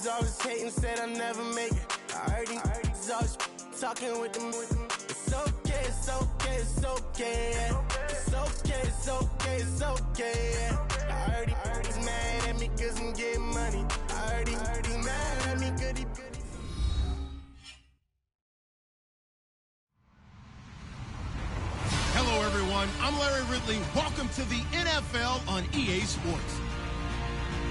always hating, said I'll never make it. I heard these always talking with them. It's okay, it's okay, it's okay, yeah. It's okay, it's okay, it's okay, yeah. I heard he's mad at me cause I'm getting money. I heard he's mad at me cause he. Hello, everyone. I'm Larry Ridley. Welcome to the NFL on EA Sports.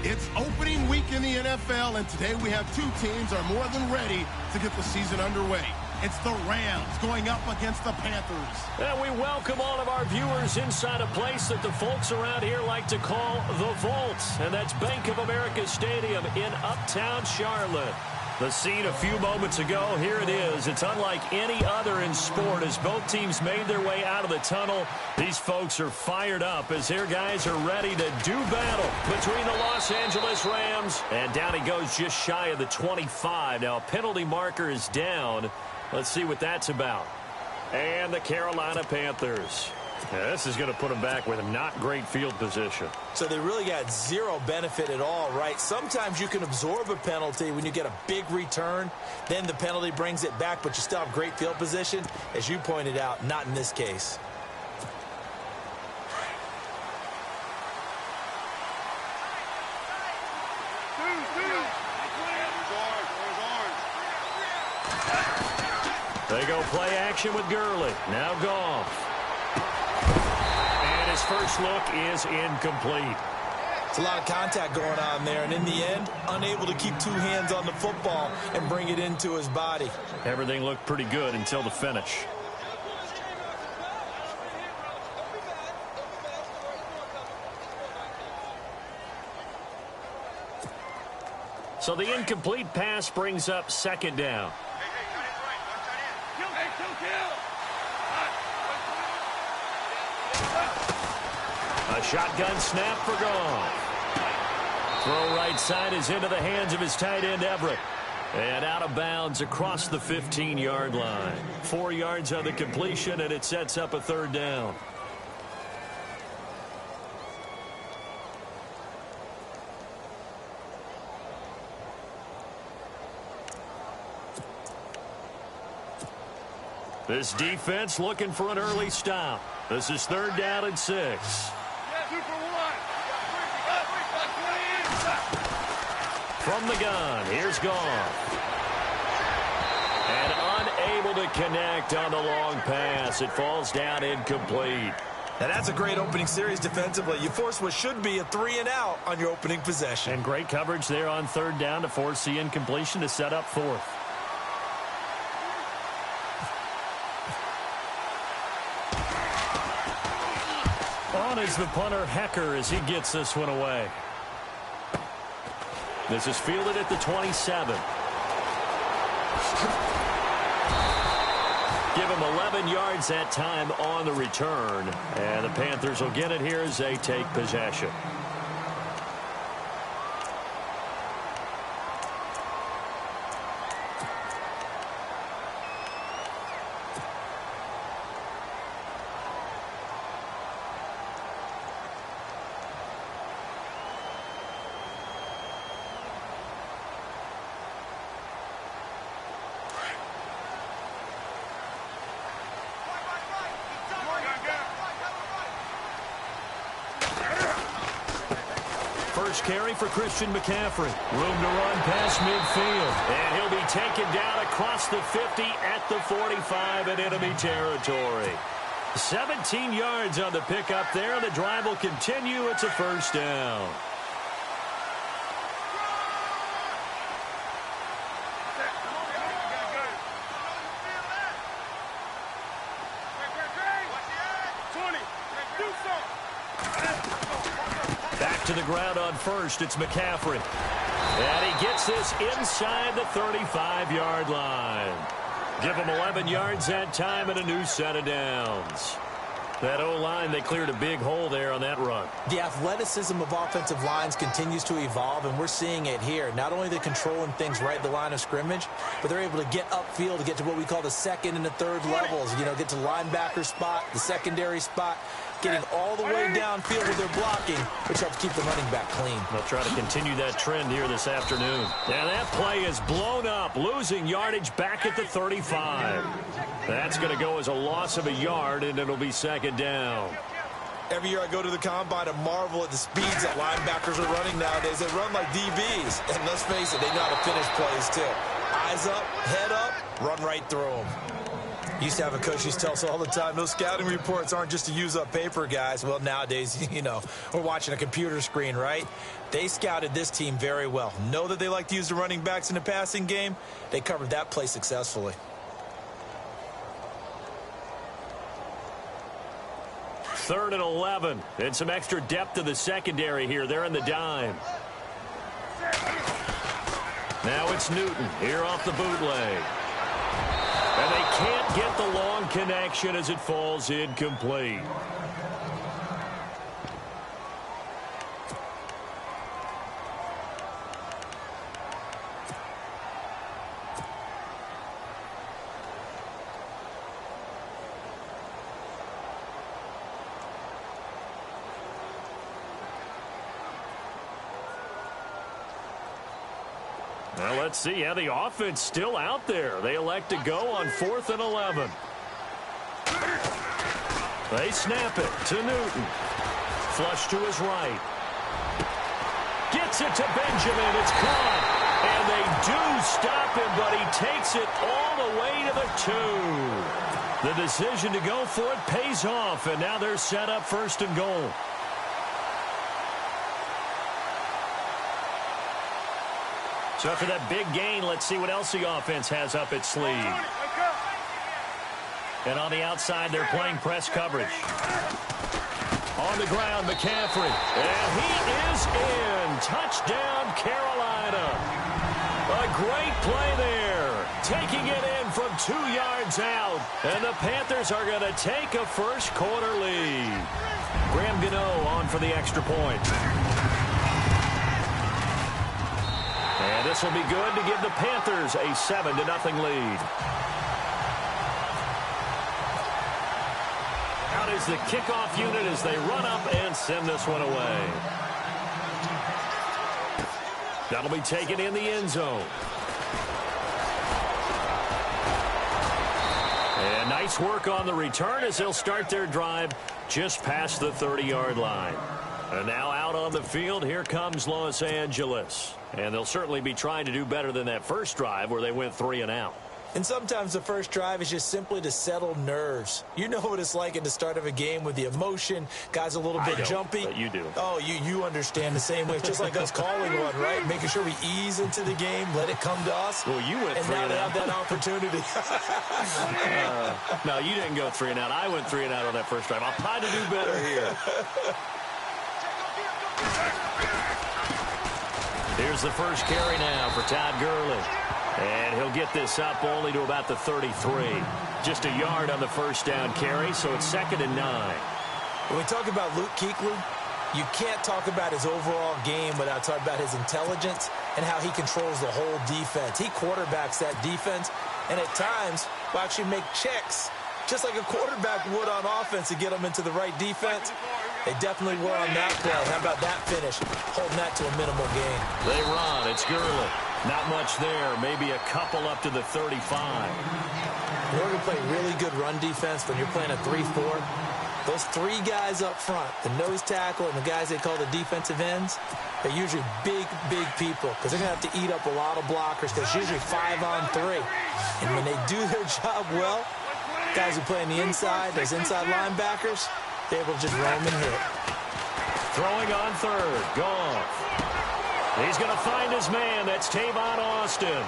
It's opening week in the NFL, and today we have two teams are more than ready to get the season underway. It's the Rams going up against the Panthers. And we welcome all of our viewers inside a place that the folks around here like to call the Vault, and that's Bank of America Stadium in Uptown Charlotte. The scene a few moments ago, here it is. It's unlike any other in sport as both teams made their way out of the tunnel. These folks are fired up as their guys are ready to do battle between the Los Angeles Rams. And down he goes just shy of the 25. Now a penalty marker is down. Let's see what that's about. And the Carolina Panthers. Yeah, this is going to put them back with a not great field position. So they really got zero benefit at all, right? Sometimes you can absorb a penalty when you get a big return. Then the penalty brings it back, but you still have great field position. As you pointed out, not in this case. They go play action with Gurley. Now Goff. And his first look is incomplete. It's a lot of contact going on there, and in the end, unable to keep two hands on the football and bring it into his body. Everything looked pretty good until the finish. So the incomplete pass brings up second down. A shotgun snap for Goff. Throw right side is into the hands of his tight end, Everett. And out of bounds across the 15-yard line. 4 yards on the completion, and it sets up a third down. This defense looking for an early stop. This is third down and 6. From the gun, here's Goff. And unable to connect on the long pass. It falls down incomplete. Now that's a great opening series defensively. You force what should be a 3-and-out on your opening possession. And great coverage there on third down to force the incompletion to set up fourth. On is the punter, Hecker, as he gets this one away. This is fielded at the 27. Give him 11 yards that time on the return. And the Panthers will get it here as they take possession. First carry for Christian McCaffrey. Room to run past midfield. And he'll be taken down across the 50 at the 45 in enemy territory. 17 yards on the pickup there. The drive will continue. It's a first down. Back to the ground on first. It's McCaffrey. And he gets this inside the 35-yard line. Give him 11 yards that time and a new set of downs. That O-line, they cleared a big hole there on that run. The athleticism of offensive lines continues to evolve, and we're seeing it here. Not only they're controlling things right at the line of scrimmage, but they're able to get upfield to get to what we call the second and the third levels. You know, get to linebacker spot, the secondary spot. getting all the way downfield with their blocking, which helps keep the running back clean. They'll try to continue that trend here this afternoon. And that play is blown up, losing yardage back at the 35. That's going to go as a loss of a yard, and it'll be second down. Every year I go to the combine and marvel at the speeds that linebackers are running nowadays. They run like DBs. And let's face it, they know how to finish plays too. Eyes up, head up, run right through them. Used to have a coach used to tell us all the time, those scouting reports aren't just to use up paper, guys. Well, nowadays, you know, we're watching a computer screen, right? They scouted this team very well. Know that they like to use the running backs in the passing game. They covered that play successfully. Third and 11, and some extra depth to the secondary here. They're in the dime. Now it's Newton here off the bootleg. And they can't get the long connection as it falls incomplete. Well, let's see. Yeah, the offense still out there. They elect to go on 4th and 11. They snap it to Newton. Flush to his right. Gets it to Benjamin. It's caught. And they do stop him, but he takes it all the way to the 2. The decision to go for it pays off, and now they're set up 1st and goal. So after that big gain, let's see what else the offense has up its sleeve. And on the outside, they're playing press coverage. On the ground, McCaffrey. And he is in. Touchdown, Carolina. A great play there. Taking it in from 2 yards out. And the Panthers are going to take a first-quarter lead. Graham Gano on for the extra point. And this will be good to give the Panthers a 7-0 lead. Out is the kickoff unit as they run up and send this one away. That'll be taken in the end zone. And nice work on the return as they'll start their drive just past the 30-yard line. And now out on the field, here comes Los Angeles. And they'll certainly be trying to do better than that first drive where they went 3 and out. And sometimes the first drive is just simply to settle nerves. You know what it's like at the start of a game with the emotion. Guys a little bit jumpy. But you do. Oh, you understand the same way. It's just like us calling one, right? Making sure we ease into the game, let it come to us. Well, you went 3 and out. And now they have that opportunity. No, you didn't go 3 and out. I went 3 and out on that first drive. I'll try to do better here. Here's the first carry now for Todd Gurley. And he'll get this up only to about the 33. Just a yard on the first down carry, so it's 2nd and 9. When we talk about Luke Kuechly, you can't talk about his overall game without talking about his intelligence and how he controls the whole defense. He quarterbacks that defense, and at times will actually make checks, just like a quarterback would on offense to get them into the right defense. They definitely were on that play. How about that finish? Holding that to a minimal gain. They run. It's Gurley. Not much there. Maybe a couple up to the 35. In order to play really good run defense when you're playing a 3-4, those 3 guys up front, the nose tackle and the guys they call the defensive ends, they're usually big people because they're going to have to eat up a lot of blockers because it's usually 5-on-3. And when they do their job well, guys who play on the inside, those inside linebackers, they're able to just roam and hit. Throwing on third. Goff. He's going to find his man. That's Tavon Austin.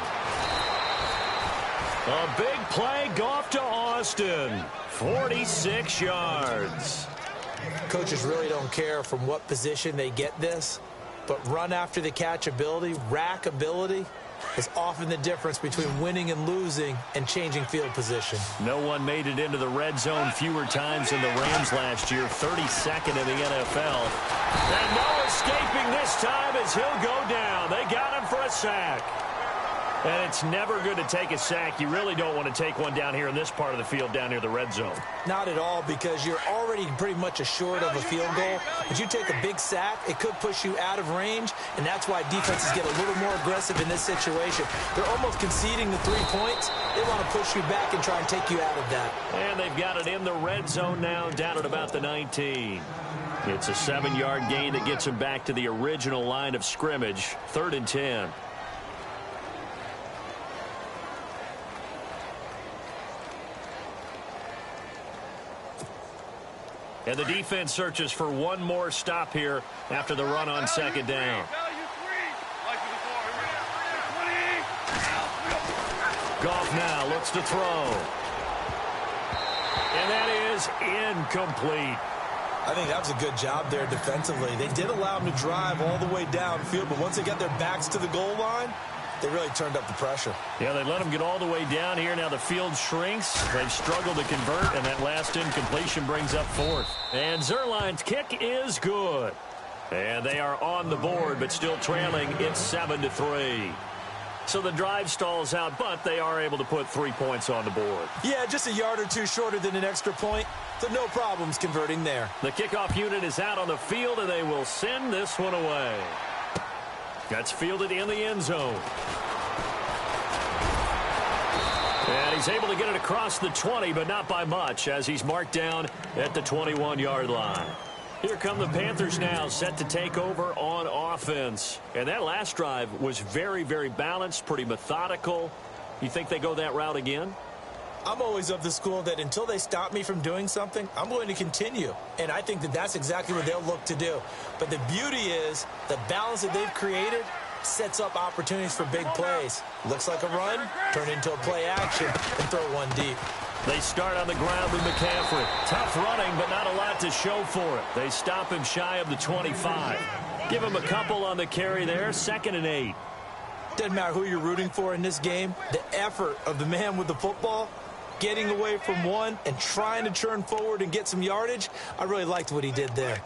A big play. Goff to Austin. 46 yards. Coaches really don't care from what position they get this, but run after the catch ability, rack ability, is often the difference between winning and losing and changing field position. No one made it into the red zone fewer times than the Rams last year, 32nd in the NFL. And no escaping this time as he'll go down. They got him for a sack. And it's never good to take a sack. You really don't want to take one down here in this part of the field, down near the red zone. Not at all, because you're already pretty much assured of a field goal. But you take a big sack, it could push you out of range, and that's why defenses get a little more aggressive in this situation. They're almost conceding the 3 points. They want to push you back and try and take you out of that. And they've got it in the red zone now, down at about the 19. It's a 7-yard gain that gets them back to the original line of scrimmage, 3rd and 10. And the defense searches for one more stop here after the run on 2nd down. Goff now looks to throw. And that is incomplete. I think that was a good job there defensively. They did allow them to drive all the way downfield, but once they got their backs to the goal line, they really turned up the pressure. Yeah, they let them get all the way down here. Now the field shrinks. They've struggled to convert, and that last incompletion brings up 4th. And Zerline's kick is good. And they are on the board, but still trailing. It's 7-3. So the drive stalls out, but they are able to put 3 points on the board. Yeah, just a yard or two shorter than an extra point, so no problems converting there. The kickoff unit is out on the field, and they will send this one away. That's fielded in the end zone. And he's able to get it across the 20, but not by much, as he's marked down at the 21-yard line. Here come the Panthers now, set to take over on offense. And that last drive was very, very balanced, pretty methodical. You think they go that route again? I'm always of the school that until they stop me from doing something, I'm going to continue. And I think that that's exactly what they'll look to do. But the beauty is the balance that they've created sets up opportunities for big plays. Looks like a run, turn into a play action, and throw one deep. They start on the ground with McCaffrey. Tough running, but not a lot to show for it. They stop him shy of the 25. Give him a couple on the carry there, 2nd and 8. Doesn't matter who you're rooting for in this game. The effort of the man with the football, getting away from one and trying to turn forward and get some yardage, I really liked what he did there.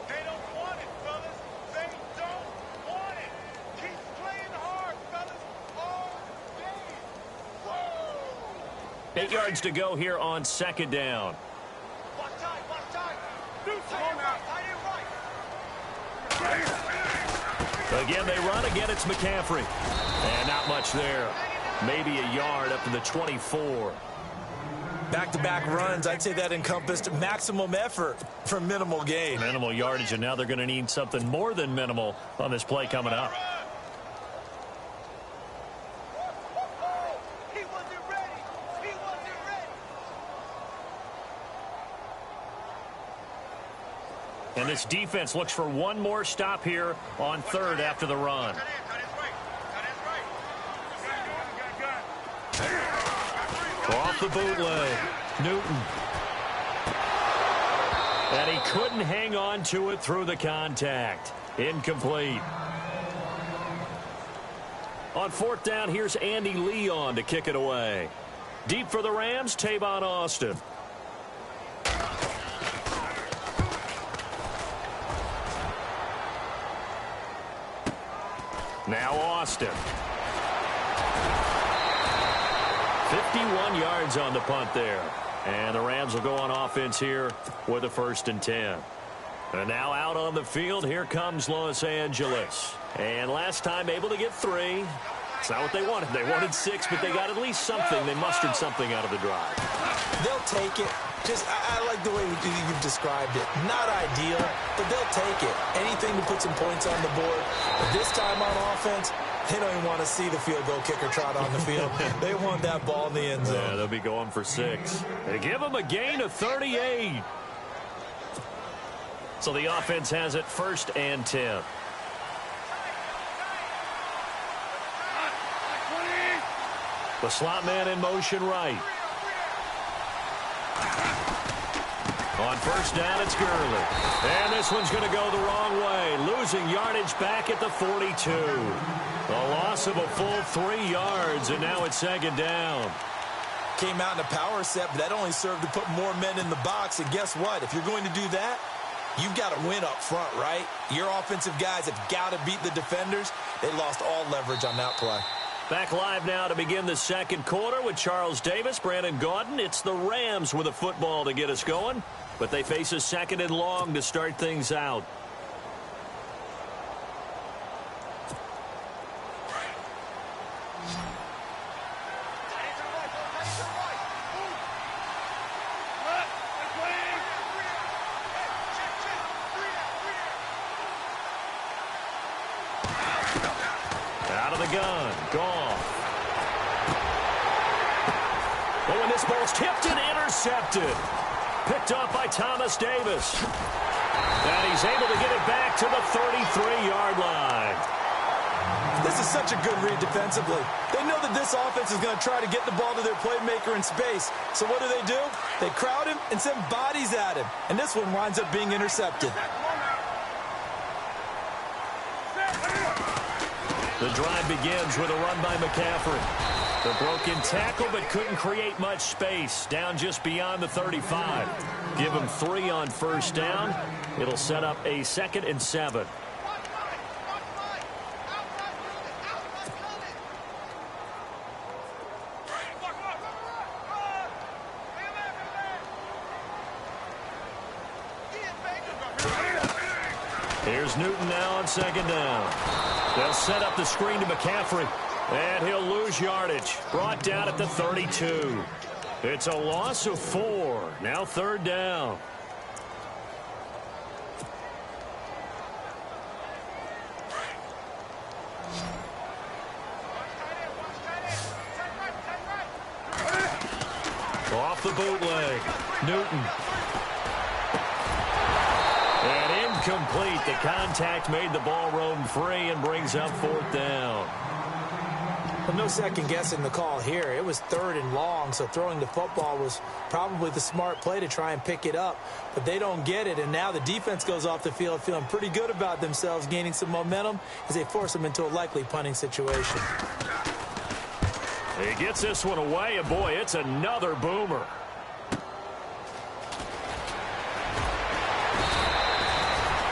They don't want it, fellas. They don't want it. Keep playing hard, fellas. All day. 8 yards to go here on 2nd down. Watch time. Do something right. Again, they run. Again, it's McCaffrey. And not much there. Maybe a yard up to the 24. Back-to-back runs, I'd say that encompassed maximum effort for minimal gain. Minimal yardage, and now they're going to need something more than minimal on this play coming up. He wasn't ready. And this defense looks for one more stop here on 3rd after the run. Off the bootleg, Newton. And he couldn't hang on to it through the contact. Incomplete. On 4th down, here's Andy Leon to kick it away. Deep for the Rams, Tavon Austin. Now Austin. 51 yards on the punt there. And the Rams will go on offense here with a 1st and 10. And now out on the field, here comes Los Angeles. And last time able to get 3. It's not what they wanted. They wanted 6, but they got at least something. They mustered something out of the drive. They'll take it. I like the way you've described it. Not ideal, but they'll take it. Anything to put some points on the board. But this time on offense, they don't even want to see the field goal kicker trot on the field. They want that ball in the end zone. Yeah, they'll be going for 6. They give them a gain of 38. So the offense has it 1st and 10. The slot man in motion right. On 1st down, it's Gurley. And this one's going to go the wrong way. Losing yardage back at the 42. A loss of a full 3 yards, and now it's 2nd down. Came out in a power set, but that only served to put more men in the box. And guess what? If you're going to do that, You've got to win up front, right? Your offensive guys have got to beat the defenders. They lost all leverage on that play. Back live now to begin the second quarter with Charles Davis, Brandon Gaudin. It's the Rams with a football to get us going, but they face a second and long to start things out. Out of the gun. Goff. But when this ball's tipped and intercepted. Picked off by Thomas Davis. And he's able to get it back to the 33-yard line. This is such a good read defensively. They know that this offense is going to try to get the ball to their playmaker in space. So what do? They crowd him and send bodies at him. And this one winds up being intercepted. The drive begins with a run by McCaffrey. The broken tackle, but couldn't create much space. Down just beyond the 35. Give him 3 on first down. It'll set up a 2nd and 7. Here's Newton now on 2nd down. They'll set up the screen to McCaffrey. And he'll lose yardage. Brought down at the 32. It's a loss of 4. Now 3rd down. Off the bootleg. Newton. And incomplete. The contact made the ball roam free and brings up 4th down. Well, no second guessing the call here. It was 3rd and long, so throwing the football was probably the smart play to try and pick it up. But they don't get it, and now the defense goes off the field feeling pretty good about themselves, gaining some momentum as they force them into a likely punting situation. He gets this one away, and boy, it's another boomer.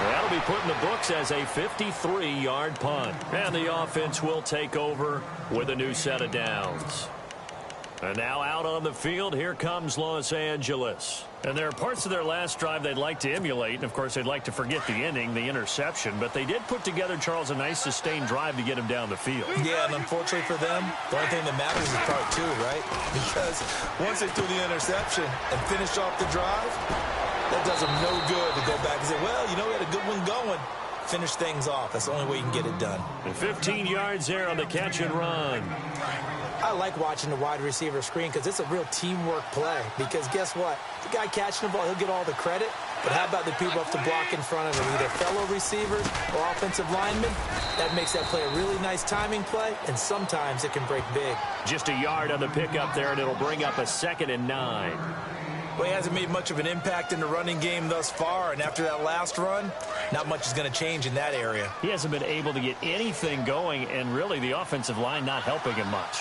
That'll be put in the books as a 53-yard punt. And the offense will take over with a new set of downs. And now out on the field, here comes Los Angeles. And there are parts of their last drive they'd like to emulate. And, of course, they'd like to forget the inning, the interception. But they did put together, Charles, a nice sustained drive to get him down the field. Yeah, and unfortunately for them, the only thing that matters is part 2, right? Because once they threw the interception and finished off the drive, that does them no good to go back and say, well, you know, we had a good one going. Finish things off. That's the only way you can get it done. And 15 yards there on the catch and run. I like watching the wide receiver screen because it's a real teamwork play. Because guess what? The guy catching the ball, he'll get all the credit. But how about the people up to block in front of him? Either fellow receivers or offensive linemen. That makes that play a really nice timing play, and sometimes it can break big. Just a yard on the pickup there, and it'll bring up a 2nd and 9. Well, he hasn't made much of an impact in the running game thus far, and after that last run, not much is going to change in that area. He hasn't been able to get anything going, and really the offensive line not helping him much.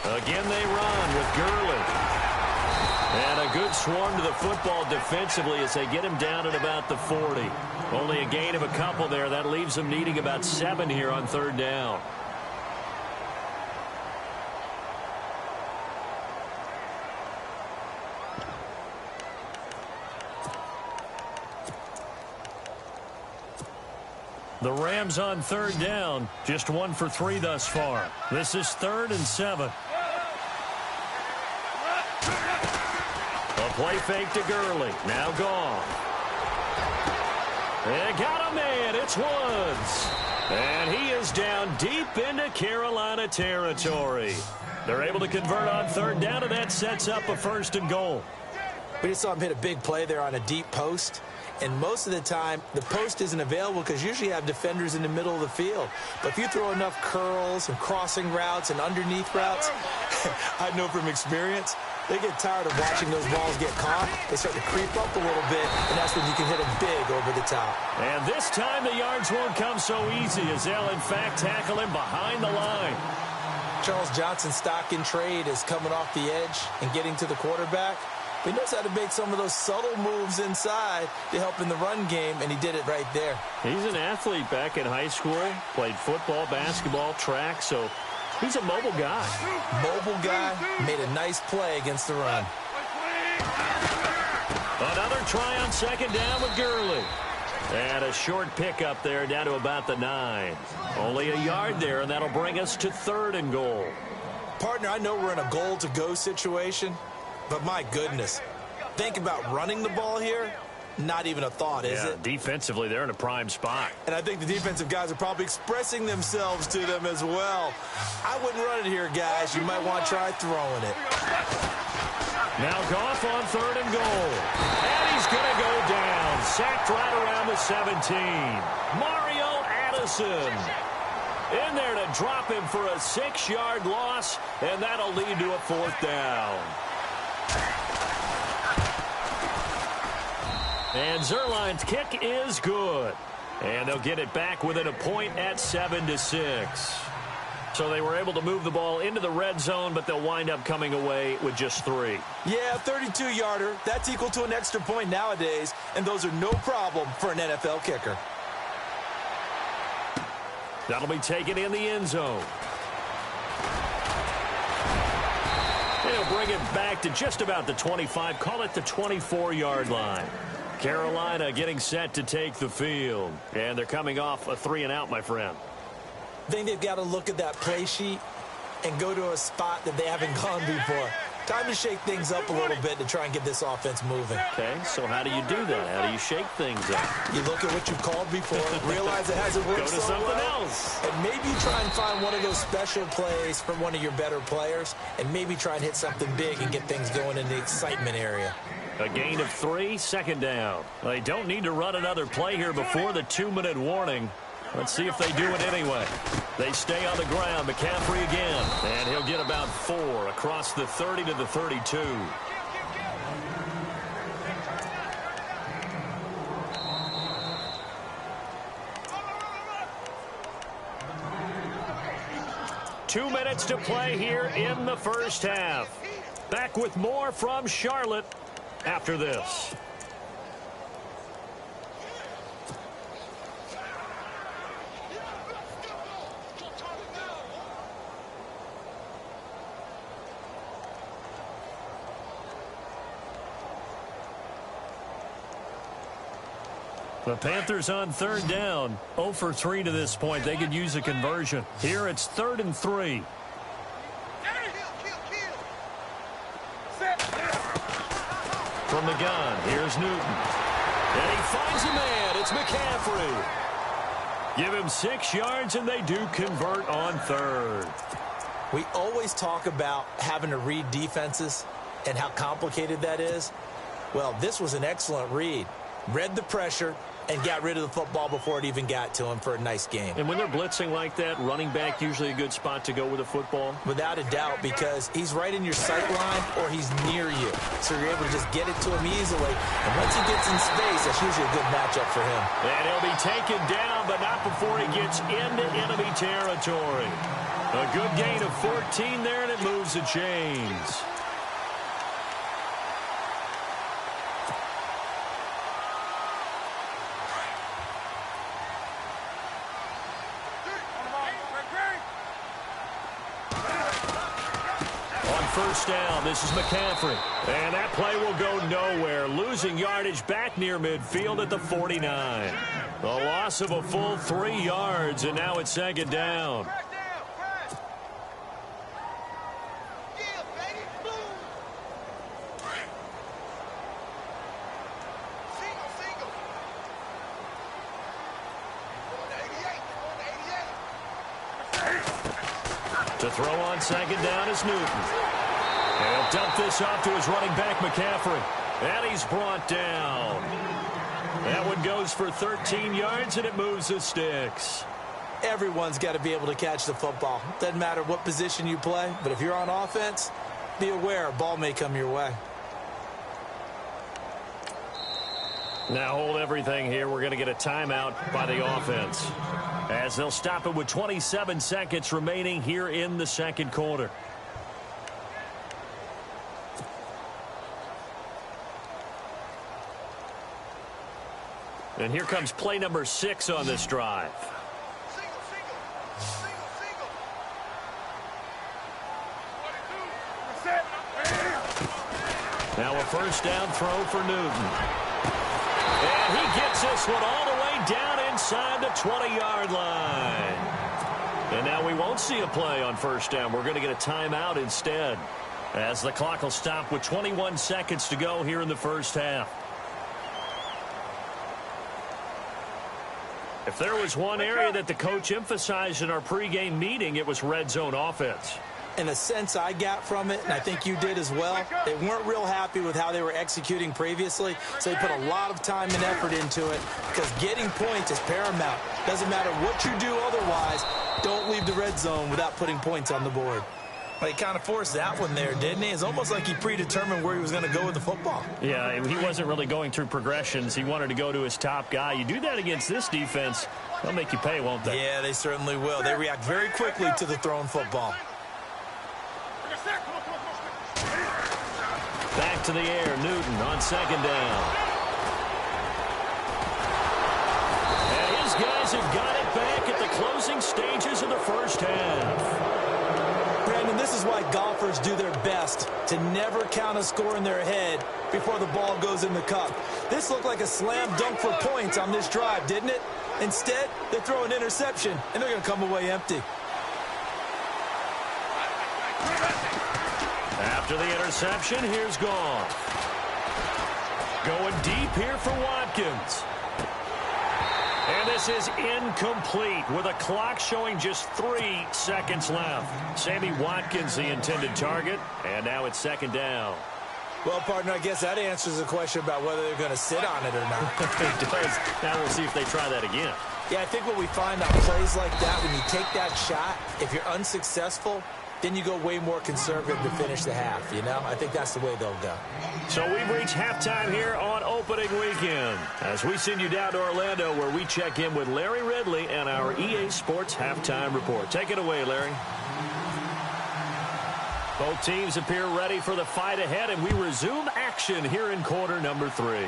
Again they run with Gurley. And a good swarm to the football defensively as they get him down at about the 40. Only a gain of a couple there. That leaves them needing about 7 here on 3rd down. The Rams on 3rd down, just 1 for 3 thus far. This is 3rd and 7. A play fake to Gurley. Now Goff. And got a man. It's Woods. And he is down deep into Carolina territory. They're able to convert on 3rd down, and that sets up a 1st and goal. We just saw him hit a big play there on a deep post. And most of the time, the post isn't available because usually you have defenders in the middle of the field. But if you throw enough curls and crossing routes and underneath routes, I know from experience, they get tired of watching those balls get caught. They start to creep up a little bit, and that's when you can hit them big over the top. And this time the yards won't come so easy as they'll, in fact, tackle him behind the line. Charles Johnson's stock in trade is coming off the edge and getting to the quarterback. But he knows how to make some of those subtle moves inside to help in the run game, and he did it right there. He's an athlete back in high school, played football, basketball, track, so he's a mobile guy. Mobile guy, made a nice play against the run. Another try on second down with Gurley. And a short pickup there down to about the 9. Only a yard there, and that'll bring us to 3rd and goal. Partner, I know we're in a goal-to-go situation, but my goodness, think about running the ball here. Not even a thought, is it? Defensively, they're in a prime spot. And I think the defensive guys are probably expressing themselves to them as well. I wouldn't run it here, guys. You might want to try throwing it. Now Goff on 3rd and goal. And he's going to go down. Sacked right around the 17. Mario Addison in there to drop him for a 6-yard loss, and that'll lead to a 4th down. And Zerline's kick is good. And they'll get it back within a point at 7-6. So they were able to move the ball into the red zone, but they'll wind up coming away with just 3. Yeah, 32-yarder. That's equal to an extra point nowadays, and those are no problem for an NFL kicker. That'll be taken in the end zone. They'll bring it back to just about the 25, call it the 24-yard line. Carolina getting set to take the field. And they're coming off a 3-and-out, my friend. I think they've got to look at that play sheet and go to a spot that they haven't gone before. Time to shake things up a little bit to try and get this offense moving. Okay, so how do you do that? How do you shake things up? You look at what you've called before, realize it hasn't worked so so something well, else. and maybe try and find one of those special plays from one of your better players, and maybe try and hit something big and get things going in the excitement area. A gain of 3, 2nd down. They don't need to run another play here before the 2-minute warning. Let's see if they do it anyway. They stay on the ground. McCaffrey again. And he'll get about 4 across the 30 to the 32. Two minutes to play here in the first half. Back with more from Charlotte after this. The Panthers on 3rd down. 0 for 3 to this point. They could use a conversion. Here it's 3rd and 3. From the gun, here's Newton. And he finds a man. It's McCaffrey. Give him 6 yards, and they do convert on 3rd. We always talk about having to read defenses and how complicated that is. Well, this was an excellent read. Read the pressure and got rid of the football before it even got to him for a nice game. And when they're blitzing like that, running back usually a good spot to go with a football? Without a doubt, because he's right in your sight line or he's near you. So you're able to just get it to him easily. And once he gets in space, that's usually a good matchup for him. And he'll be taken down, but not before he gets into enemy territory. A good gain of 14 there, and it moves the chains. First down, this is McCaffrey. And that play will go nowhere. Losing yardage back near midfield at the 49. The loss of a full 3 yards, and now it's 2nd down. To throw on 2nd down is Newton. And he'll dump this off to his running back, McCaffrey. And he's brought down. That one goes for 13 yards, and it moves the sticks. Everyone's got to be able to catch the football. Doesn't matter what position you play, but if you're on offense, be aware a ball may come your way. Now hold everything here. We're going to get a timeout by the offense, as they'll stop it with 27 seconds remaining here in the 2nd quarter. And here comes play number 6 on this drive. Now a first down throw for Newton. And he gets this one all the way down inside the 20-yard line. And now we won't see a play on first down. We're going to get a timeout instead, as the clock will stop with 21 seconds to go here in the first half. If there was one area that the coach emphasized in our pregame meeting, it was red zone offense. In a sense I got from it, and I think you did as well, they weren't real happy with how they were executing previously, so they put a lot of time and effort into it, because getting points is paramount. Doesn't matter what you do otherwise, don't leave the red zone without putting points on the board. Well, he kind of forced that one there, didn't he? It's almost like he predetermined where he was going to go with the football. Yeah, he wasn't really going through progressions. He wanted to go to his top guy. You do that against this defense, they'll make you pay, won't they? Yeah, they certainly will. They react very quickly to the thrown football. Back to the air, Newton on second down. And his guys have got it back at the closing stages of the first half. Brandon, this is why golfers do their best to never count a score in their head before the ball goes in the cup. This looked like a slam dunk for points on this drive, didn't it? Instead, they throw an interception, and they're going to come away empty. After the interception, here's Goff. Going deep here for Watkins. And this is incomplete with a clock showing just 3 seconds left. Sammy Watkins, the intended target, and now it's second down. Well, partner, I guess that answers the question about whether they're going to sit on it or not. It does. Now we'll see if they try that again. Yeah, I think what we find on plays like that, when you take that shot, if you're unsuccessful, then you go way more conservative to finish the half, you know? I think that's the way they'll go. So we've reached halftime here on opening weekend, as we send you down to Orlando, where we check in with Larry Ridley and our EA Sports Halftime Report. Take it away, Larry. Both teams appear ready for the fight ahead, and we resume action here in quarter number 3.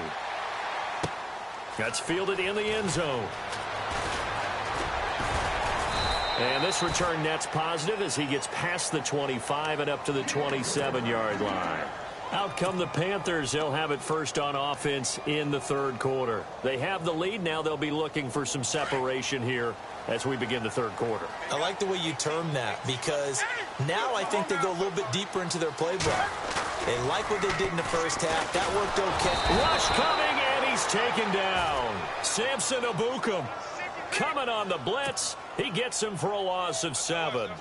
That's fielded in the end zone. And this return net's positive as he gets past the 25 and up to the 27-yard line. Out come the Panthers. They'll have it first on offense in the third quarter. They have the lead. Now they'll be looking for some separation here as we begin the third quarter. I like the way you term that, because now I think they go a little bit deeper into their playbook. They like what they did in the first half. That worked okay. Rush coming, and he's taken down. Samson Ebukam coming on the blitz. He gets him for a loss of 7.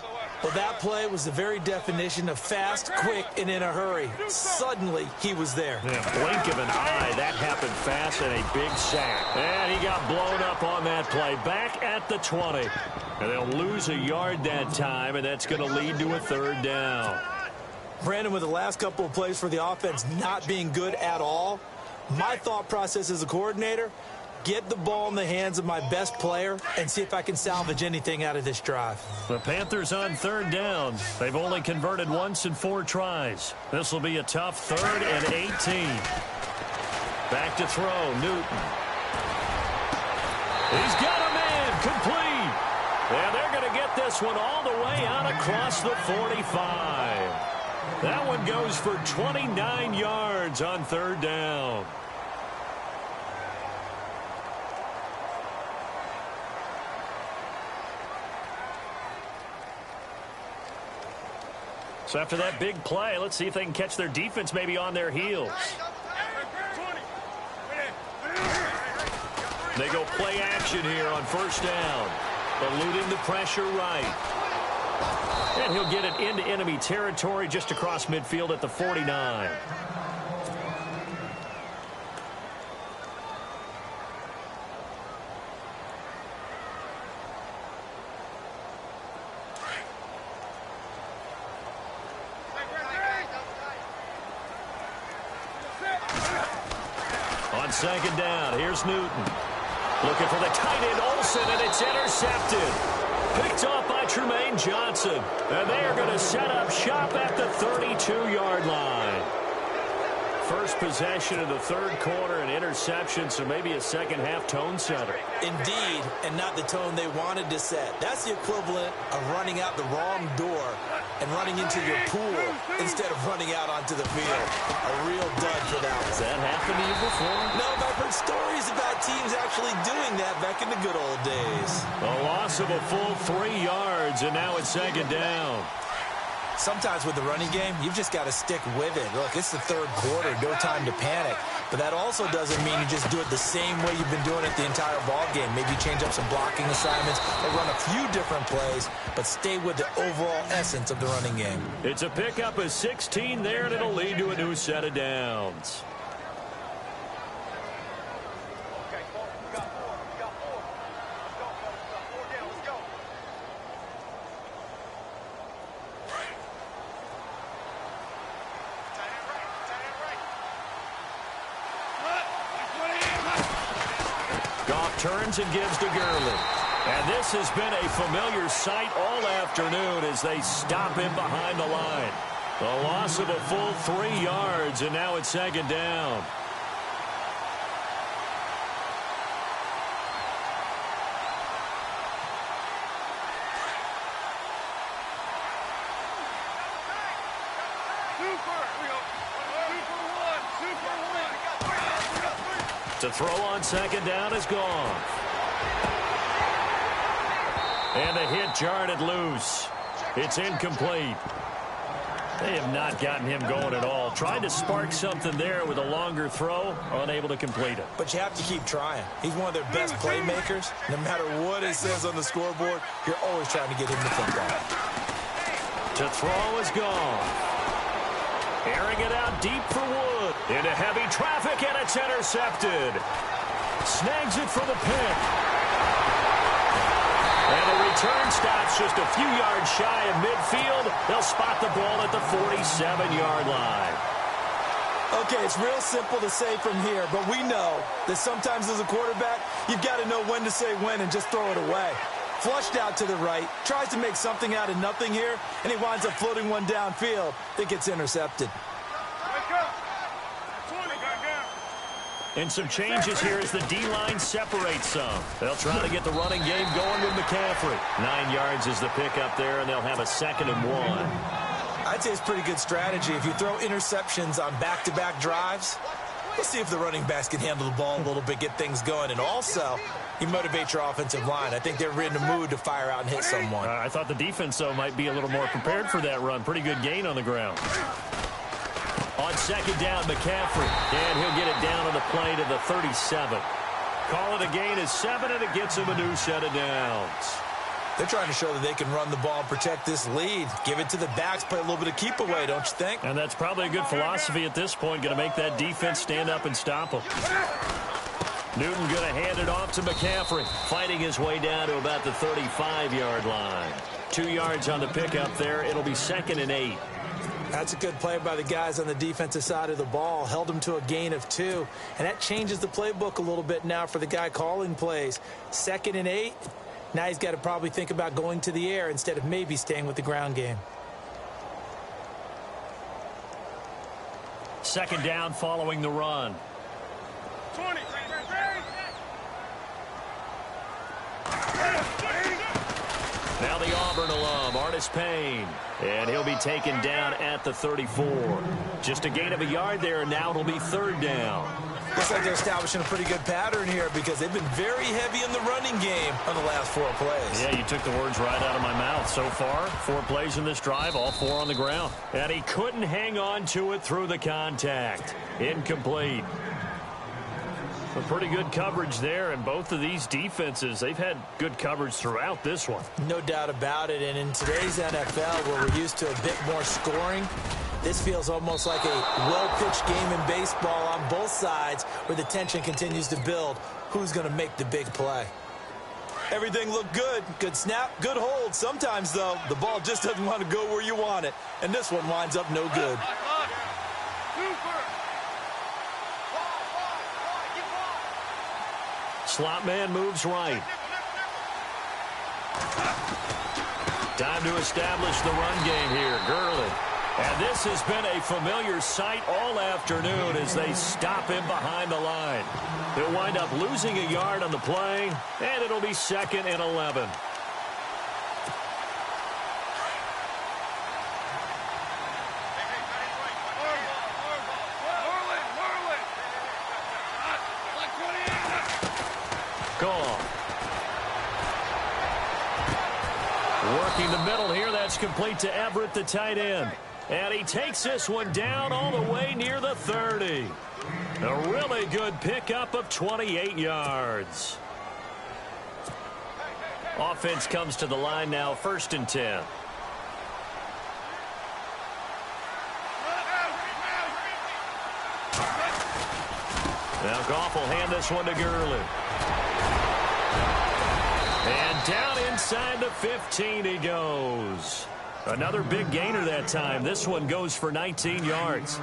Well, that play was the very definition of fast, quick, and in a hurry. Suddenly, he was there. Yeah, blink of an eye. That happened fast, and a big sack. And he got blown up on that play. Back at the 20. And they'll lose a yard that time, and that's going to lead to a third down. Brandon, with the last couple of plays for the offense not being good at all, my thought process as a coordinator, get the ball in the hands of my best player and see if I can salvage anything out of this drive. The Panthers on third down. They've only converted once in 4 tries. This will be a tough 3rd and 18. Back to throw, Newton. He's got a man, complete. And they're going to get this one all the way out across the 45. That one goes for 29 yards on third down. So after that big play, let's see if they can catch their defense maybe on their heels. They go play action here on first down. Eluding the pressure right. And he'll get it into enemy territory just across midfield at the 49. On second down, here's Newton. Looking for the tight end, Olsen, and it's intercepted. Picked off by Tremaine Johnson. And they are going to set up shop at the 32-yard line. first possession of the third quarter, an interception, so maybe a second-half tone setter. Indeed, and not the tone they wanted to set. That's the equivalent of running out the wrong door and running into your pool instead of running out onto the field. A real dud for that one. Has that happened to you before? No, but I've heard stories about teams actually doing that back in the good old days. A loss of a full 3 yards, and now it's second down. Sometimes with the running game, you've just got to stick with it. Look, it's the third quarter, no time to panic. But that also doesn't mean you just do it the same way you've been doing it the entire ball game. Maybe change up some blocking assignments or run a few different plays, but stay with the overall essence of the running game. It's a pickup of 16 there, and it'll lead to a new set of downs. Turns and gives to Gurley. And this has been a familiar sight all afternoon as they stop him behind the line. A loss of a full 3 yards, and now it's second down. To throw on second down is gone. And the hit jarred it loose. It's incomplete. They have not gotten him going at all. Tried to spark something there with a longer throw, unable to complete it. But you have to keep trying. He's one of their best playmakers. No matter what it says on the scoreboard, you're always trying to get him the football. To throw is gone. Airing it out deep for Wood. Into heavy traffic, and it's intercepted. Snags it for the pick. And the return stops just a few yards shy of midfield. They'll spot the ball at the 47-yard line. Okay, it's real simple to say from here, but we know that sometimes as a quarterback, you've got to know when to say when and just throw it away. Flushed out to the right, tries to make something out of nothing here, and he winds up floating one downfield that gets intercepted. And some changes here as the D-line separates some. They'll try to get the running game going with McCaffrey. 9 yards is the pickup there, and they'll have a 2nd and 1. I'd say it's pretty good strategy. If you throw interceptions on back-to-back drives, we'll see if the running backs can handle the ball a little bit, get things going. And also, you motivate your offensive line. I think they're in the mood to fire out and hit someone. I thought the defense, though, might be a little more prepared for that run. Pretty good gain on the ground. On second down, McCaffrey. And he'll get it down on the play to the 37. Call it a gain of 7, and it gets him a new set of downs. They're trying to show that they can run the ball and protect this lead. Give it to the backs, play a little bit of keep away, don't you think? And that's probably a good philosophy at this point. Going to make that defense stand up and stop them. Newton going to hand it off to McCaffrey. Fighting his way down to about the 35-yard line. 2 yards on the pickup there. It'll be 2nd and 8. That's a good play by the guys on the defensive side of the ball. Held them to a gain of 2. And that changes the playbook a little bit now for the guy calling plays. 2nd and 8. Now he's got to probably think about going to the air instead of maybe staying with the ground game. 2nd down following the run. 20. Now the Auburn alum, Artis Payne. And he'll be taken down at the 34. Just a gain of a yard there, and now it'll be 3rd down. Looks like they're establishing a pretty good pattern here because they've been very heavy in the running game on the last 4 plays. Yeah, you took the words right out of my mouth. So far, 4 plays in this drive, all 4 on the ground. And he couldn't hang on to it through the contact. Incomplete. A pretty good coverage there, and both of these defenses, they've had good coverage throughout this one. No doubt about it, and in today's NFL, where we're used to a bit more scoring, this feels almost like a well-pitched game in baseball on both sides where the tension continues to build. Who's going to make the big play? Everything looked good. Good snap, good hold. Sometimes, though, the ball just doesn't want to go where you want it, and this one winds up no good. Slot man moves right. Time to establish the run game here. Gurley And this has been a familiar sight all afternoon as they stop him behind the line. He'll wind up losing a yard on the play, and it'll be 2nd and 11. Gone. Working the middle here, that's complete to Everett, the tight end. And he takes this one down all the way near the 30. A really good pickup of 28 yards. Offense comes to the line now, 1st and 10. Now Goff will hand this one to Gurley. And down inside the 15 he goes. Another big gainer that time. This one goes for 19 yards.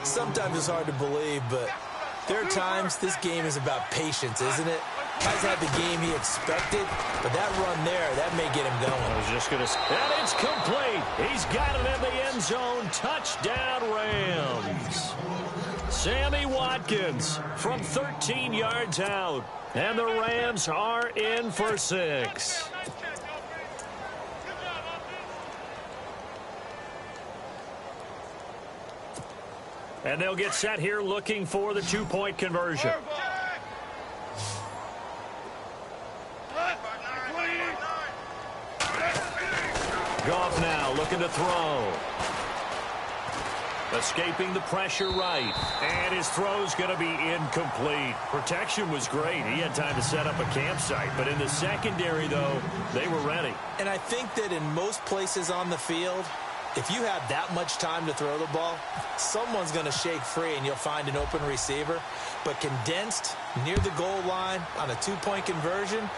Sometimes it's hard to believe, but there are times this game is about patience, isn't it? Guy's had the game he expected, but that run there, that may get him going. I was just going to say, and it's complete. He's got it in the end zone. Touchdown, Rams. Sammy Watkins from 13 yards out. And the Rams are in for 6. And they'll get set here looking for the 2-point conversion. Goff now looking to throw. Escaping the pressure right. And his throw's going to be incomplete. Protection was great. He had time to set up a campsite. But in the secondary, though, they were ready. And I think that in most places on the field, if you have that much time to throw the ball, someone's going to shake free and you'll find an open receiver. But condensed near the goal line on a 2-point conversion,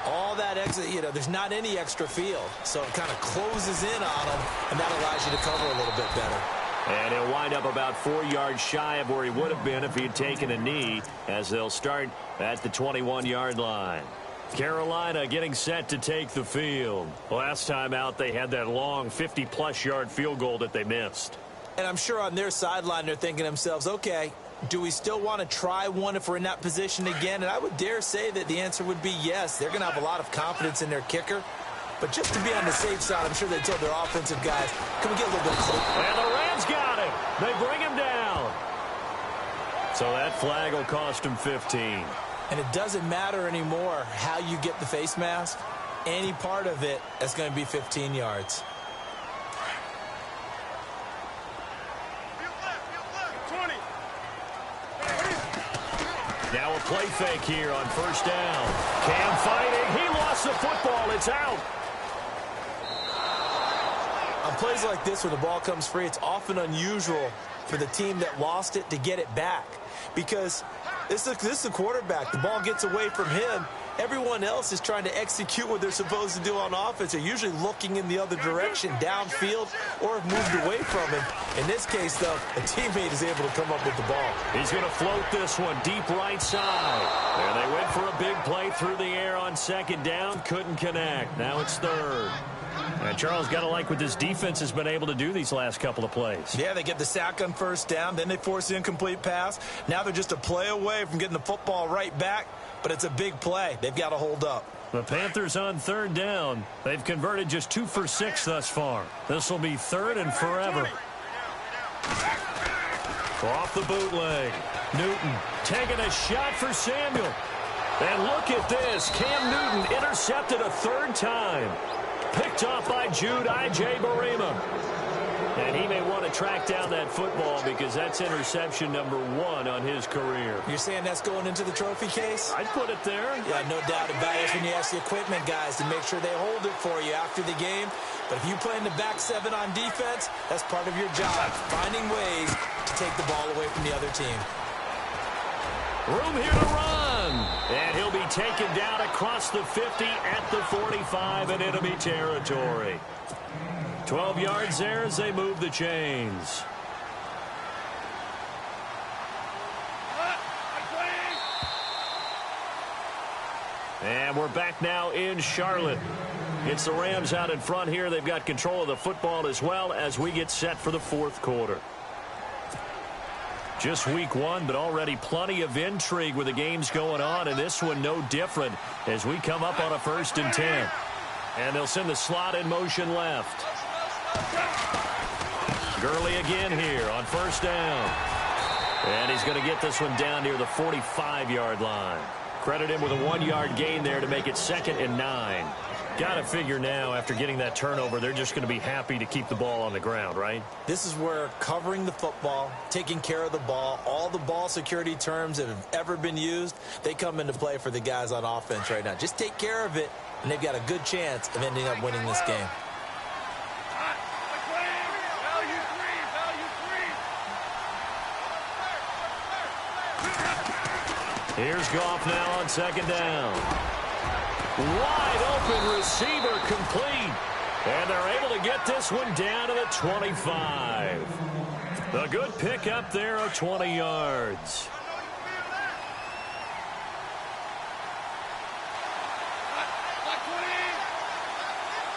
all that extra, there's not any extra field. So it kind of closes in on them, and that allows you to cover a little bit better. And he'll wind up about 4 yards shy of where he would have been if he had taken a knee, as they'll start at the 21-yard line. Carolina getting set to take the field. Last time out, they had that long 50-plus yard field goal that they missed. And I'm sure on their sideline, they're thinking to themselves, okay, do we still want to try one if we're in that position again? And I would dare say that the answer would be yes. They're going to have a lot of confidence in their kicker. But just to be on the safe side, I'm sure they told their offensive guys, can we get a little bit closer? And the Rams got him. They bring him down. So that flag will cost him 15. And it doesn't matter anymore how you get the face mask. Any part of it is going to be 15 yards. Now a play fake here on 1st down. Cam fighting. He lost the football. It's out. On plays like this where the ball comes free, it's often unusual for the team that lost it to get it back. Because this is the quarterback. The ball gets away from him. Everyone else is trying to execute what they're supposed to do on offense. They're usually looking in the other direction, downfield, or have moved away from him. In this case, though, a teammate is able to come up with the ball. He's going to float this one deep right side. There they went for a big play through the air on 2nd down. Couldn't connect. Now it's 3rd. And Charles, got to like what this defense has been able to do these last couple of plays. Yeah, they get the sack on 1st down. Then they force the incomplete pass. Now they're just a play away from getting the football right back. But it's a big play. They've got to hold up. The Panthers on 3rd down. They've converted just 2 for 6 thus far. This will be 3rd and forever. Off the bootleg. Newton taking a shot for Samuel. And look at this. Cam Newton intercepted a 3rd time. Picked off by Jude Barima. And he may want to track down that football because that's interception number 1 on his career. You're saying that's going into the trophy case? I'd put it there. Yeah, no doubt about it. When you ask the equipment guys to make sure they hold it for you after the game. But if you play in the back 7 on defense, that's part of your job, finding ways to take the ball away from the other team. Room here to run. And he'll be taken down across the 50 at the 45 in enemy territory. 12 yards there as they move the chains. And we're back now in Charlotte. It's the Rams out in front here. They've got control of the football as well as we get set for the fourth quarter. Just week one, but already plenty of intrigue with the games going on, and this one no different as we come up on a 1st and 10. And they'll send the slot in motion left. Gurley again here on 1st down. And he's going to get this one down near the 45-yard line. Credit him with a 1-yard gain there to make it 2nd and 9. Got to figure now, after getting that turnover, they're just going to be happy to keep the ball on the ground, right? This is where covering the football, taking care of the ball, all the ball security terms that have ever been used, they come into play for the guys on offense right now. Just take care of it, and they've got a good chance of ending up winning this game. Here's Goff now on 2nd down. Wide open receiver complete. And they're able to get this one down to the 25. A good pickup there of 20 yards.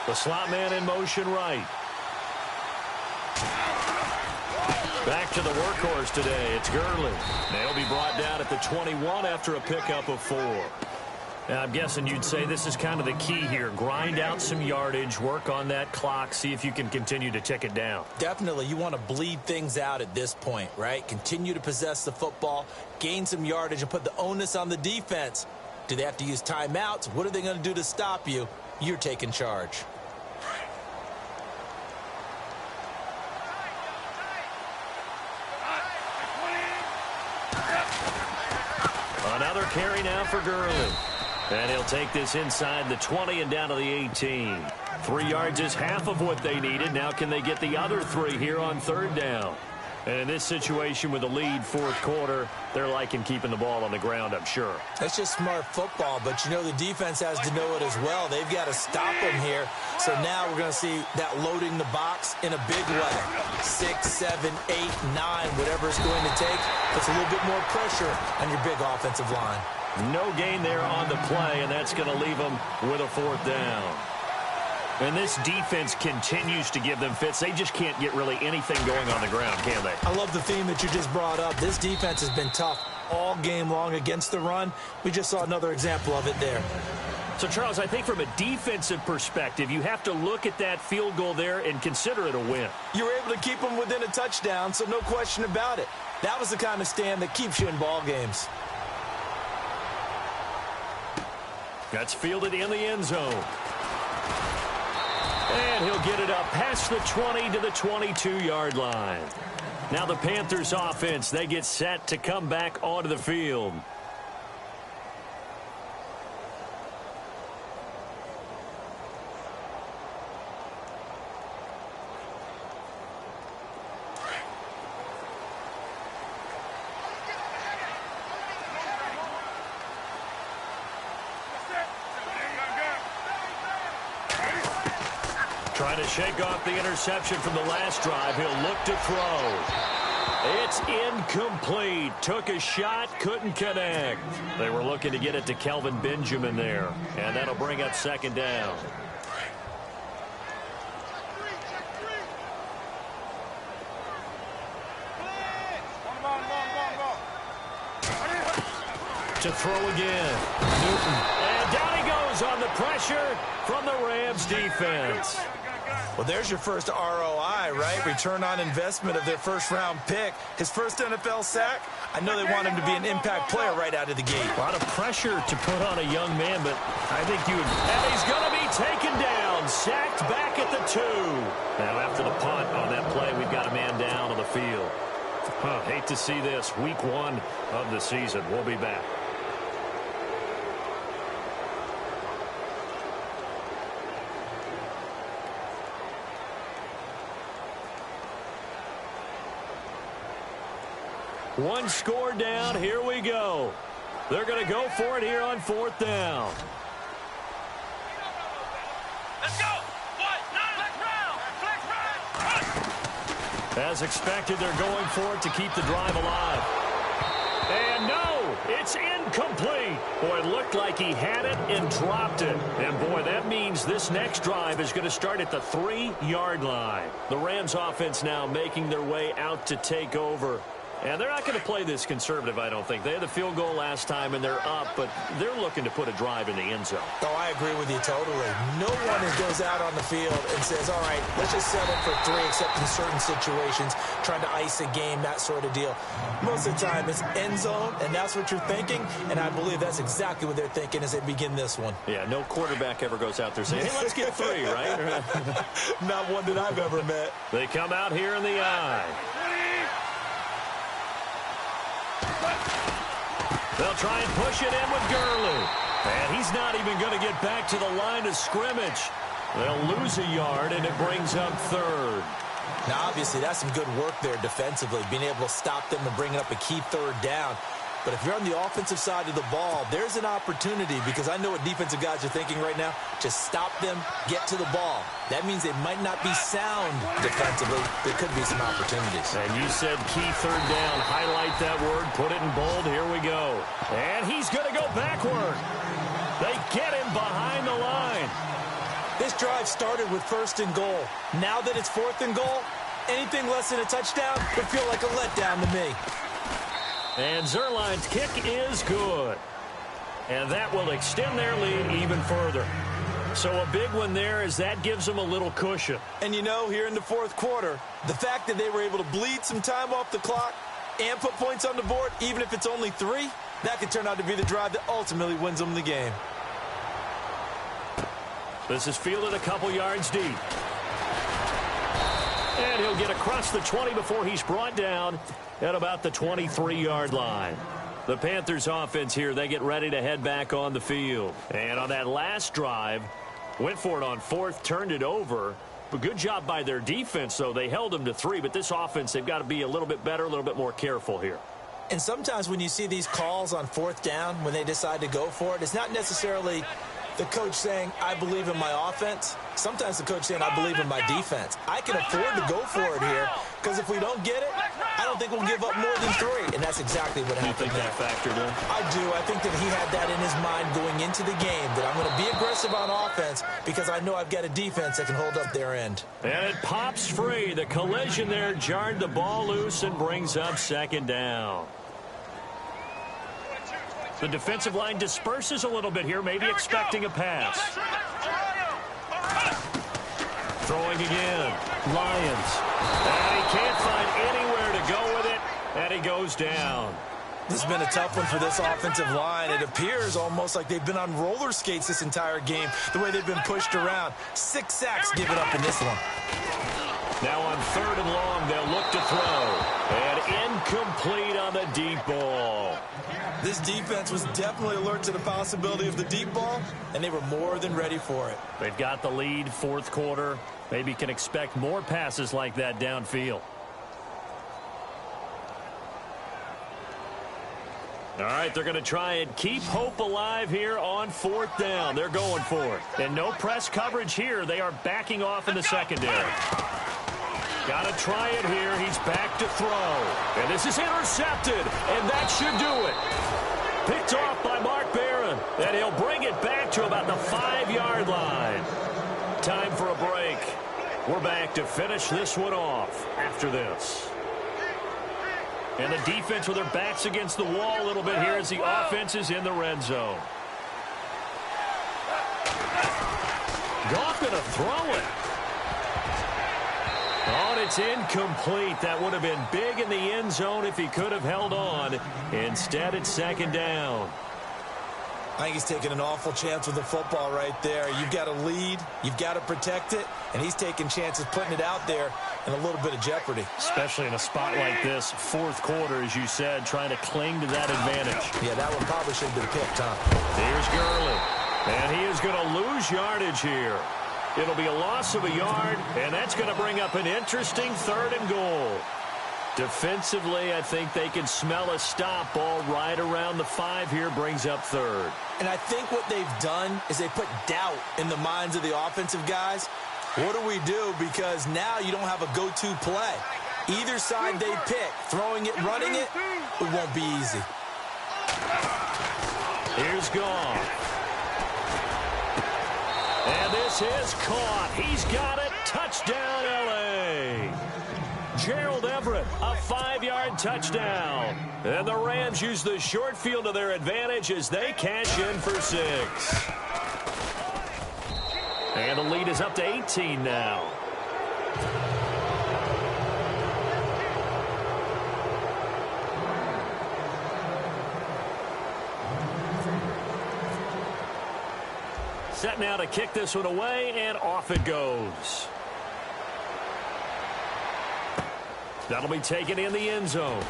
The slot man in motion right. Back to the workhorse today. It's Gurley. They'll be brought down at the 21 after a pickup of 4. Now, I'm guessing you'd say this is kind of the key here. Grind out some yardage, work on that clock, see if you can continue to tick it down. Definitely. You want to bleed things out at this point, right? Continue to possess the football, gain some yardage, and put the onus on the defense. Do they have to use timeouts? What are they going to do to stop you? You're taking charge. Another carry now for Gurley. And he'll take this inside the 20 and down to the 18. 3 yards is half of what they needed. Now can they get the other 3 here on 3rd down? And in this situation with the lead 4th quarter, they're liking keeping the ball on the ground, I'm sure. That's just smart football, but you know the defense has to know it as well. They've got to stop them here. So now we're going to see that loading the box in a big way. 6, 7, 8, 9, whatever it's going to take. Puts a little bit more pressure on your big offensive line. No gain there on the play, and that's going to leave them with a 4th down. And this defense continues to give them fits. They just can't get really anything going on the ground, can they? I love the theme that you just brought up. This defense has been tough all game long against the run. We just saw another example of it there. So, Charles, I think from a defensive perspective, you have to look at that field goal there and consider it a win. You were able to keep them within a touchdown, so no question about it. That was the kind of stand that keeps you in ball games. That's fielded in the end zone. And he'll get it up past the 20 to the 22-yard line. Now the Panthers offense, they get set to come back onto the field. Trying to shake off the interception from the last drive. He'll look to throw. It's incomplete. Took a shot, couldn't connect. They were looking to get it to Kelvin Benjamin there. And that'll bring up 2nd down. To throw again. Newton. And down he goes on the pressure from the Rams defense. Well, there's your first ROI, right? Return on investment of their first-round pick. His first NFL sack. I know they want him to be an impact player right out of the gate. A lot of pressure to put on a young man, but I think you would... And he's going to be taken down. Sacked back at the 2. Now, after the punt on that play, we've got a man down on the field. Hate to see this. Week 1 of the season. We'll be back. One score down. Here we go. They're going to go for it here on 4th down. Let's go. As expected, they're going for it to keep the drive alive. And no! It's incomplete. Boy, it looked like he had it and dropped it. And, boy, that means this next drive is going to start at the 3-yard line. The Rams offense now making their way out to take over. And they're not going to play this conservative, I don't think. They had the field goal last time, and they're up, but they're looking to put a drive in the end zone. Oh, I agree with you totally. No one goes out on the field and says, all right, let's just settle for 3, except in certain situations, trying to ice a game, that sort of deal. Most of the time, it's end zone, and that's what you're thinking, and I believe that's exactly what they're thinking as they begin this one. Yeah, no quarterback ever goes out there saying, hey, let's get 3, right? Not one that I've ever met. They come out here in the eye. They'll try and push it in with Gurley. And he's not even going to get back to the line of scrimmage. They'll lose a yard, and it brings up 3rd. Now, obviously, that's some good work there defensively, being able to stop them and bring up a key 3rd down. But if you're on the offensive side of the ball, there's an opportunity, because I know what defensive guys are thinking right now. Just stop them, get to the ball. That means they might not be sound defensively. There could be some opportunities. And you said key 3rd down. Highlight that word. Put it in bold. Here we go. And he's going to go backward. They get him behind the line. This drive started with 1st and goal. Now that it's 4th and goal, anything less than a touchdown would feel like a letdown to me. And Zerline's kick is good. And that will extend their lead even further. So a big one there, as that gives them a little cushion. And you know, here in the 4th quarter, the fact that they were able to bleed some time off the clock and put points on the board, even if it's only 3, that could turn out to be the drive that ultimately wins them the game. This is fielded a couple yards deep. And he'll get across the 20 before he's brought down at about the 23-yard line. The Panthers offense here, they get ready to head back on the field. And on that last drive, went for it on 4th, turned it over. But good job by their defense, though. They held them to 3, but this offense, they've got to be a little bit better, a little bit more careful here. And sometimes when you see these calls on 4th down, when they decide to go for it, it's not necessarily the coach saying, I believe in my offense. Sometimes the coach saying, I believe in my defense. I can afford to go for it here, because if we don't get it, I don't think we'll give up more than 3. And that's exactly what happened. You think that factored in? I do. I think that he had that in his mind going into the game, that I'm going to be aggressive on offense because I know I've got a defense that can hold up their end. And it pops free. The collision there jarred the ball loose and brings up 2nd down. The defensive line disperses a little bit here, maybe expecting a pass. Throwing again. Lions. And he can't find anywhere to go with it, and he goes down. This has been a tough one for this offensive line. It appears almost like they've been on roller skates this entire game, the way they've been pushed around. 6 sacks given up in this one. Now on 3rd and long, they'll look to throw. And incomplete on the deep ball. This defense was definitely alert to the possibility of the deep ball, and they were more than ready for it. They've got the lead, 4th quarter. Maybe can expect more passes like that downfield. All right, they're going to try and keep hope alive here on 4th down. They're going for it. And no press coverage here. They are backing off in the secondary. Got to try it here. He's back to throw. And this is intercepted. And that should do it. Picked off by Mark Barron. And he'll bring it back to about the 5-yard line. Time for a break. We're back to finish this one off after this. And the defense with their backs against the wall a little bit here as the offense is in the red zone. Goff going to throw it. Oh, and it's incomplete. That would have been big in the end zone if he could have held on. Instead, it's 2nd down. I think he's taking an awful chance with the football right there. You've got a lead. You've got to protect it. And he's taking chances putting it out there in a little bit of jeopardy. Especially in a spot like this, 4th quarter, as you said, trying to cling to that advantage. Yeah, that one probably should have been picked, huh? Here's Gurley. And he is going to lose yardage here. It'll be a loss of a yard, and that's going to bring up an interesting 3rd and goal. Defensively, I think they can smell a stop ball right around the 5 here, brings up 3rd. And I think what they've done is they put doubt in the minds of the offensive guys. What do we do? Because now you don't have a go-to play. Either side they pick, throwing it, running it, it won't be easy. Here's Goff. And this is caught. He's got it. Touchdown, L.A. Gerald Everett, a 5-yard touchdown. And the Rams use the short field to their advantage as they cash in for 6. And the lead is up to 18 now. Set now to kick this one away, and off it goes. That'll be taken in the end zone.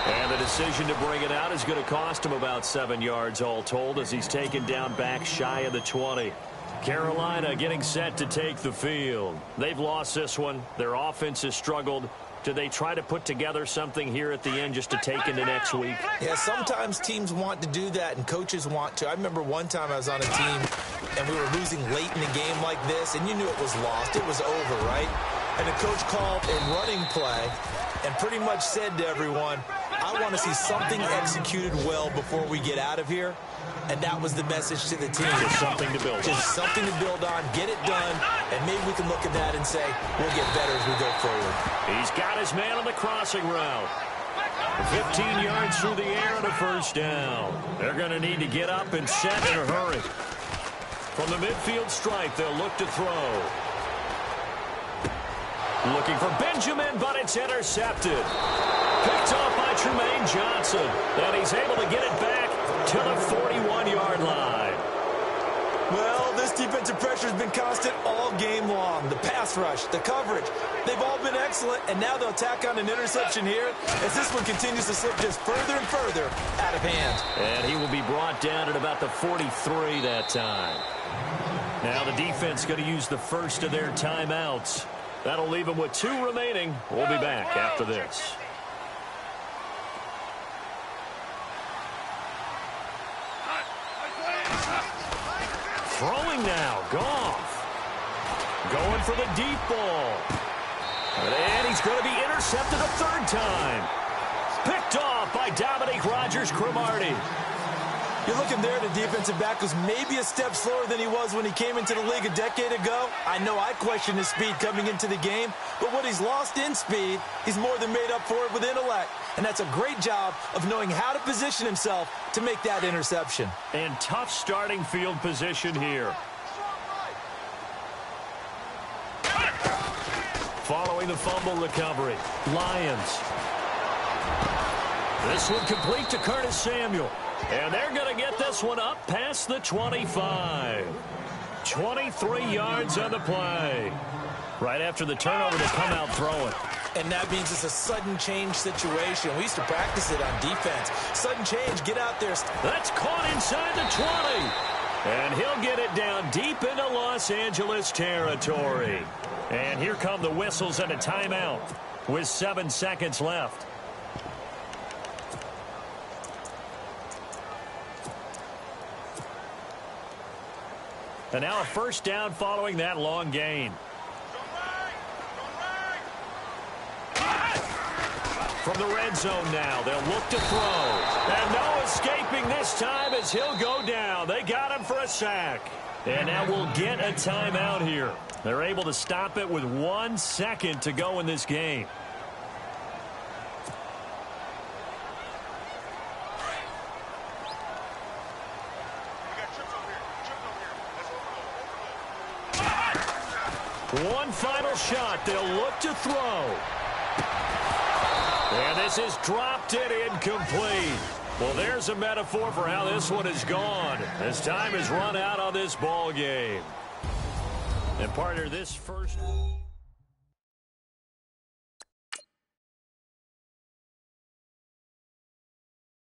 And the decision to bring it out is going to cost him about 7 yards all told as he's taken down back shy of the 20. Carolina getting set to take the field. They've lost this one. Their offense has struggled. Do they try to put together something here at the end just to take into next week? Yeah, sometimes teams want to do that and coaches want to. I remember one time I was on a team and we were losing late in the game like this, and you knew it was lost. It was over, right? And the coach called a running play and pretty much said to everyone, I want to see something executed well before we get out of here. And that was the message to the team. Just something to build on. Just something to build on, get it done, and maybe we can look at that and say, we'll get better as we go forward. He's got his man on the crossing route. 15 yards through the air and a first down. They're going to need to get up and set in a hurry. From the midfield stripe, they'll look to throw. Looking for Benjamin, but it's intercepted. Picked off by Tremaine Johnson. And he's able to get it back to the 41-yard line. Well, this defensive pressure has been constant all game long. The pass rush, the coverage, they've all been excellent, and now they'll tack on an interception here as this one continues to slip just further and further out of hand. And he will be brought down at about the 43 that time. Now the defense going to use the first of their timeouts. That'll leave them with 2 remaining. We'll be back after this. Throwing now, Goff. Going for the deep ball. And he's going to be intercepted a 3rd time. Picked off by Dominique Rodgers-Cromartie. You're looking there, the defensive back was maybe a step slower than he was when he came into the league a decade ago. I know I questioned his speed coming into the game, but what he's lost in speed, he's more than made up for it with intellect. And that's a great job of knowing how to position himself to make that interception. And tough starting field position here. Following the fumble recovery, Lions. This one complete to Curtis Samuel. And they're going to get this one up past the 25. 23 yards on the play. Right after the turnover to come out throwing. And that means it's a sudden change situation. We used to practice it on defense. Sudden change, get out there. That's caught inside the 20. And he'll get it down deep into Los Angeles territory. And here come the whistles and a timeout with 7 seconds left. And now a first down following that long gain. From the red zone now, they'll look to throw. And no escaping this time as he'll go down. They got him for a sack. And now we'll get a timeout here. They're able to stop it with 1 second to go in this game. One final shot. They'll look to throw. And this is dropped and incomplete. Well, there's a metaphor for how this one is gone. As time has run out on this ball game. And partner, this first...